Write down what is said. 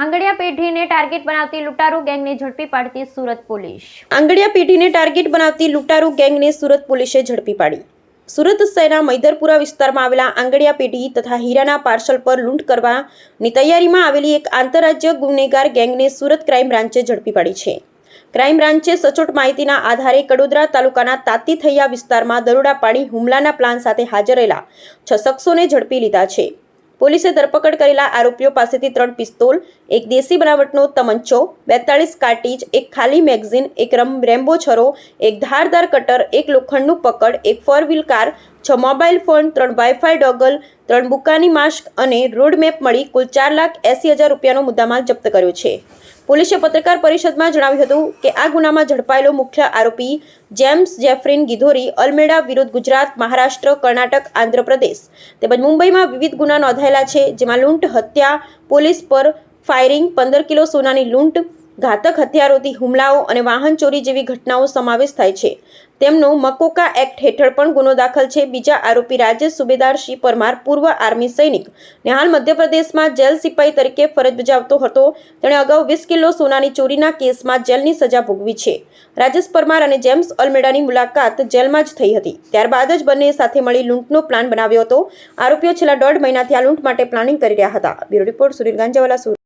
આંગડિયા પેઢીને ટાર્ગેટ બનાવતી લૂંટારૂ ગેંગને ઝડપી પાડતી સુરત પોલીસ। આંગડિયા પેઢીને ટાર્ગેટ બનાવતી લૂંટારૂ ગેંગને સુરત પોલીસે ઝડપી પાડી। સુરત શહેરના મૈદરપુરા વિસ્તારમાં આવેલા આંગડિયા પેઢી તથા હીરાના પાર્સલ પર લૂંટ કરવાની તૈયારીમાં આવેલી એક આંતરરાજ્ય ગુનેગાર ગેંગને સુરત ક્રાઇમ બ્રાન્ચે ઝડપી પાડી છે। ક્રાઇમ બ્રાન્ચે સચોટ માહિતીના આધારે કડોદરા તાલુકાના તાતીથૈયા વિસ્તારમાં દરોડા પાડી હુમલાના પ્લાન સાથે હાજર રહેલા 6 શખ્સોને ઝડપી લીધા છે। પોલીસે ધરપકડ કરેલા આરોપીઓ પાસેથી 3 પિસ્તોલ, એક દેશી બનાવટનો તમંચો, 42 કાર્ટીજ, એક ખાલી મેગઝીન, એક રેમ્બો છરો, એક ધારદાર કટર, એક લોખંડનું પકડ, એક 4 wheel car, 6 mobile phone, 3 Wi-Fi dongle, 3 બુકાની માસ્ક અને રોડ મેપ મળી કુલ 4,80,000 રૂપિયાનો મુદ્દામાલ જપ્ત કર્યો છે। પોલીસે પત્રકાર પરિષદમાં જણાવ્યું હતું કે આ ગુનામાં ઝડપાયેલો મુખ્ય આરોપી જેમ્સ જેફરીન ગિધોરી અલમેડા વિરુદ્ધ ગુજરાત, મહારાષ્ટ્ર, કર્ણાટક, આંધ્રપ્રદેશ તેમજ મુંબઈમાં વિવિધ ગુના નોંધાયેલા છે, જેમાં લૂંટ, હત્યા, પોલીસ પર ફાયરિંગ, 15 કિલો સોનાની લૂંટ, ઘાતક હથિયારોથી હુમલાઓ અને વાહન ચોરી જેવી ઘટનાઓ સમાવેશ થાય છે। તેમનો મકોકા એક્ટ હેઠળ પણ ગુનો દાખલ છે। બીજા આરોપી રાજેશ સુબેદાર સિંહ પરમાર પૂર્વ આર્મી સૈનિક ને હાલ મધ્યપ્રદેશમાં જેલ સિપાઈ તરીકે ફરજ બજાવતો હતો। તેણે અગાઉ 20 કિલો સોનાની ચોરીના કેસમાં જેલની સજા ભોગવી છે। રાજેશ પરમાર અને જેમ્સ અલમેડાની મુલાકાત જેલમાં જ થઈ હતી। ત્યારબાદ જ બંને સાથે મળી લૂંટનો પ્લાન બનાવ્યો હતો। આરોપીઓ છેલ્લા 1.5 મહિનાથી આ લૂંટ માટે પ્લાનિંગ કરી રહ્યા હતા। Bureau report Sunil Ganjawala.